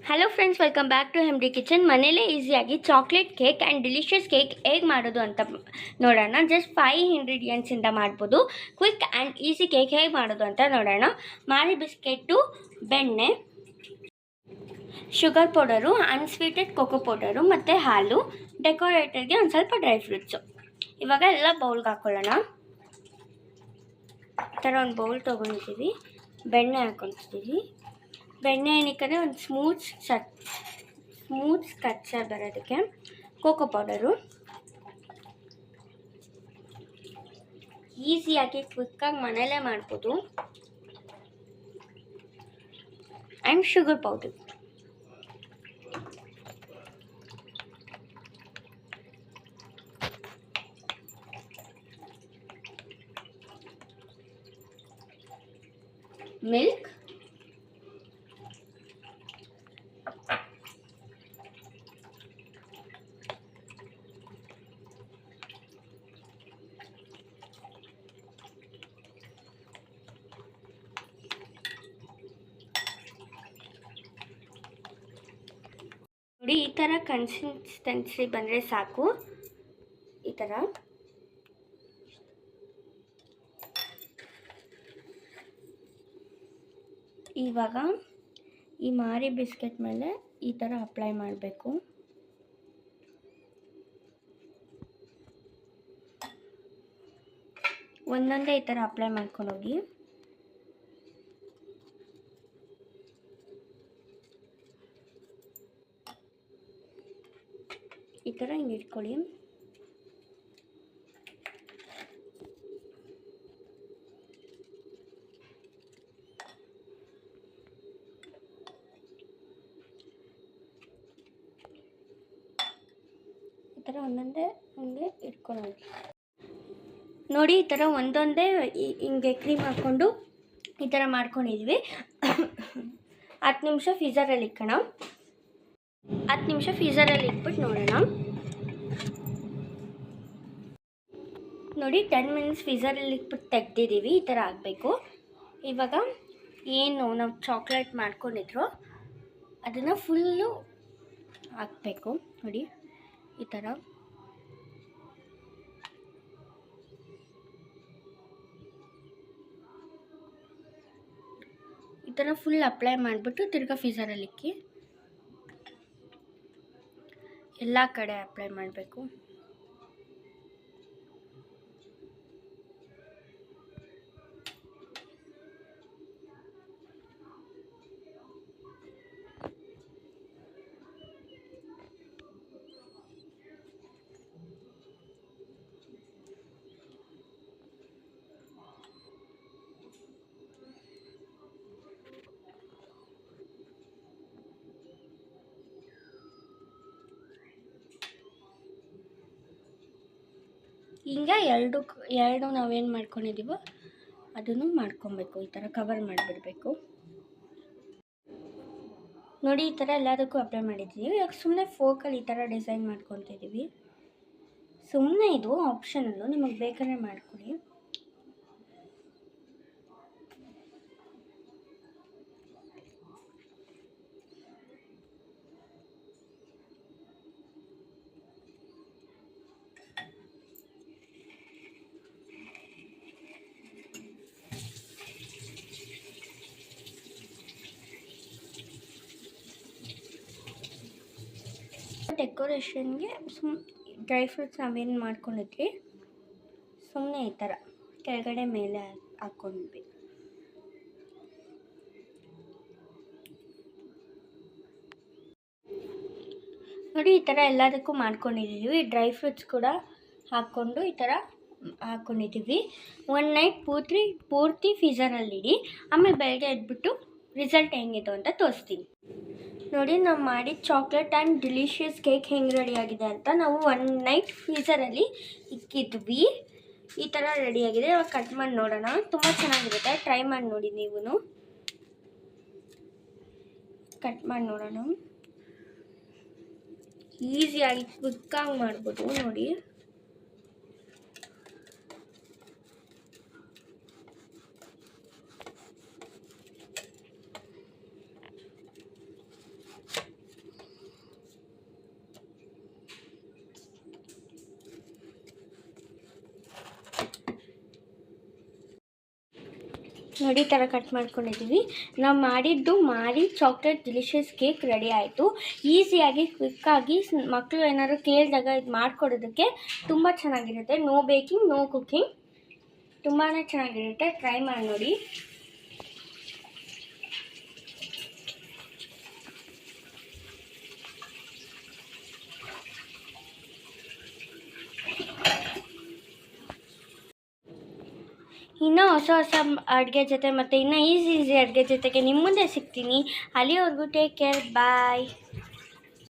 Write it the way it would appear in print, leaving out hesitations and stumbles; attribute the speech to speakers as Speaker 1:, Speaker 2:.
Speaker 1: Hello friends, welcome back to Hemdi kitchen. ಮನೇಲೇ ಈಸಿಯಾಗಿ chocolate cake and delicious cake ಹೇಗೆ ಮಾಡೋದು ಅಂತ ನೋಡೋಣ. ಜಸ್ಟ್ 5 ಇಂಗ್ರೀಡಿಯೆಂಟ್ಸಿಂದ ಮಾಡ್ಬೋದು. ಕ್ವಿಕ್ ಆ್ಯಂಡ್ ಈಸಿ ಕೇಕ್ ಹೇಗೆ ಮಾಡೋದು ಅಂತ ನೋಡೋಣ. ಮಾರಿ ಬಿಸ್ಕೆಟು, ಬೆಣ್ಣೆ, ಶುಗರ್ ಪೌಡರು, ಅನ್ಸ್ವೀಟೆಡ್ ಕೋಕೋ ಪೌಡರು ಮತ್ತು ಹಾಲು, ಡೆಕೋರೇಟರ್ಗೆ ಒಂದು ಸ್ವಲ್ಪ ಡ್ರೈ ಫ್ರೂಟ್ಸು. ಇವಾಗ ಎಲ್ಲ ಬೌಲ್ಗೆ ಹಾಕ್ಕೊಳ್ಳೋಣ. ಈ ಥರ ಒಂದು ಬೌಲ್ ತೊಗೊಂಡಿದ್ದೀವಿ, ಬೆಣ್ಣೆ ಹಾಕ್ಕೊಳ್ತಿದ್ದೀವಿ. ಬೆಣ್ಣೆ ಏನಕ್ಕೆ ಒಂದು ಸ್ಮೂತ್ ಸ್ಕಚ್ಚರ್ ಬರೋದಕ್ಕೆ. ಕೋಕೋ ಪೌಡರು, ಈಸಿಯಾಗಿ ಕ್ವಿಕ್ಕಾಗಿ ಮನೇಲೇ ಮಾಡ್ಬೋದು. And sugar powder. ಮಿಲ್ಕ್, ನೋಡಿ ಈ ಥರ ಕನ್ಸಿಸ್ಟೆನ್ಸಿ ಬಂದರೆ ಸಾಕು. ಈ ಥರ ಇವಾಗ ಈ ಮಾರಿ ಬಿಸ್ಕೆಟ್ ಮೇಲೆ ಈ ಥರ ಅಪ್ಲೈ ಮಾಡಬೇಕು. ಒಂದೊಂದೇ ಈ ಥರ ಅಪ್ಲೈ ಮಾಡ್ಕೊಂಡು ಹೋಗಿ. ಈ ಥರ ಹಿಂಗೆ ಇಟ್ಕೊಳ್ಳಿ. ಈ ಥರ ಒಂದೊಂದೇ ಹಿಂಗೆ ಇಟ್ಕೊಳ್ಳೋದು. ನೋಡಿ ಈ ಥರ ಒಂದೊಂದೇ ಹಿಂಗೆ ಕ್ರೀಮ್ ಹಾಕ್ಕೊಂಡು ಈ ಥರ ಮಾಡ್ಕೊಂಡಿದ್ವಿ. 10 ನಿಮಿಷ ಫ್ರೀಝರಲ್ಲಿ ಇಕ್ಕೋಣ. 10 ನಿಮಿಷ ಫ್ರೀಝರಲ್ಲಿ ಇಟ್ಬಿಟ್ಟು ನೋಡೋಣ. ನೋಡಿ 10 ಮಿನಿಟ್ಸ್ ಫ್ರೀಝರಲ್ಲಿ ಇಟ್ಬಿಟ್ಟು ತೆಗ್ದಿದ್ದೀವಿ. ಈ ಥರ ಆಗಬೇಕು. ಇವಾಗ ಏನು ನಾವು ಚಾಕ್ಲೇಟ್ ಮಾಡ್ಕೊಂಡಿದ್ರು ಅದನ್ನು ಫುಲ್ಲು ಹಾಕಬೇಕು. ನೋಡಿ ಈ ಥರ. ಈ ಥರ ಫುಲ್ ಅಪ್ಲೈ ಮಾಡಿಬಿಟ್ಟು ತಿರ್ಗಾ ಫ್ರೀಝರಲ್ಲಿ ಇಕ್ಕಿ. ಎಲ್ಲ ಕಡೆ ಅಪ್ಲೈ ಮಾಡಬೇಕು. ಹಿಂಗೆ ಎರಡು ನಾವೇನು ಮಾಡ್ಕೊಂಡಿದ್ದೀವೋ ಅದನ್ನು ಮಾಡ್ಕೊಬೇಕು. ಈ ಥರ ಕವರ್ ಮಾಡಿಬಿಡಬೇಕು. ನೋಡಿ ಈ ಥರ ಎಲ್ಲದಕ್ಕೂ ಅಪ್ಲೈ ಮಾಡಿದ್ದೀವಿ. ಇವಾಗ ಸುಮ್ಮನೆ ಫೋಕಲ್ಲಿ ಈ ಥರ ಡಿಸೈನ್ ಮಾಡ್ಕೊತಿದ್ದೀವಿ. ಸುಮ್ಮನೆ ಇದು ಆಪ್ಷನಲ್ಲು, ನಿಮಗೆ ಬೇಕಾದ್ರೆ ಮಾಡ್ಕೊಳ್ಳಿ. ಡೆಕೋರೇಷನ್ಗೆ ಡ್ರೈ ಫ್ರೂಟ್ಸ್ ನಾವೇನು ಮಾಡ್ಕೊಂಡಿದ್ವಿ ಸುಮ್ಮನೆ ಈ ಥರ ಕೆಳಗಡೆ ಮೇಲೆ ಹಾಕ್ಕೊಂಡ್ವಿ. ನೋಡಿ ಈ ಥರ ಎಲ್ಲದಕ್ಕೂ ಮಾಡ್ಕೊಂಡಿದ್ದೀವಿ. ಡ್ರೈ ಫ್ರೂಟ್ಸ್ ಕೂಡ ಹಾಕ್ಕೊಂಡು ಈ ಥರ ಹಾಕ್ಕೊಂಡಿದ್ದೀವಿ. 1 ನೈಟ್ ಪೂರ್ತಿ ಫ್ರೀಝರಲ್ಲಿಡಿ. ಆಮೇಲೆ ಬೆಳಗ್ಗೆ ಎದ್ಬಿಟ್ಟು ರಿಸಲ್ಟ್ ಹೆಂಗಿತ್ತು ಅಂತ ತೋರಿಸ್ತೀನಿ. ನೋಡಿ ನಾವು ಮಾಡಿದ ಚಾಕ್ಲೇಟ್ ಆ್ಯಂಡ್ ಡಿಲಿಷಿಯಸ್ ಕೇಕ್ ಹೆಂಗೆ ರೆಡಿಯಾಗಿದೆ ಅಂತ. ನಾವು 1 ನೈಟ್ ಫ್ರೀಝರಲ್ಲಿ ಇಕ್ಕಿದ್ವಿ. ಈ ಥರ ರೆಡಿಯಾಗಿದೆ. ಇವಾಗ ಕಟ್ ಮಾಡಿ ನೋಡೋಣ. ತುಂಬ ಚೆನ್ನಾಗಿರುತ್ತೆ, ಟ್ರೈ ಮಾಡಿ ನೋಡಿ ನೀವು. ಕಟ್ ಮಾಡಿ ನೋಡೋಣ. ಈಸಿಯಾಗಿ ಕ್ವಿಕ್ಕಾಗಿ ಮಾಡ್ಬೋದು. ನೋಡಿ ನೋಡಿ ಈ ಥರ ಕಟ್ ಮಾಡ್ಕೊಂಡಿದ್ದೀವಿ. ನಾವು ಮಾಡಿದ್ದು ಮಾರಿ ಚಾಕ್ಲೇಟ್ ಡಿಲಿಷಿಯಸ್ ಕೇಕ್ ರೆಡಿ ಆಯಿತು. ಈಸಿಯಾಗಿ ಕ್ವಿಕ್ಕಾಗಿ ಮಕ್ಕಳು ಏನಾದ್ರು ಕೇಳಿದಾಗ ಇದು ಮಾಡಿಕೊಡೋದಕ್ಕೆ ತುಂಬ ಚೆನ್ನಾಗಿರುತ್ತೆ. ನೋ ಬೇಕಿಂಗ್ ನೋ ಕುಕ್ಕಿಂಗ್, ತುಂಬಾ ಚೆನ್ನಾಗಿರುತ್ತೆ. ಟ್ರೈ ಮಾಡಿ ನೋಡಿ. ಇನ್ನೂ ಹೊಸ ಅಡುಗೆ ಜೊತೆ ಮತ್ತು ಇನ್ನೂ ಈಸಿ ಅಡುಗೆ ಜೊತೆಗೆ ನಿಮ್ಮ ಮುಂದೆ ಸಿಗ್ತೀನಿ. ಅಲ್ಲಿವರೆಗೂ ಟೇಕ್ ಕೇರ್, ಬಾಯ್.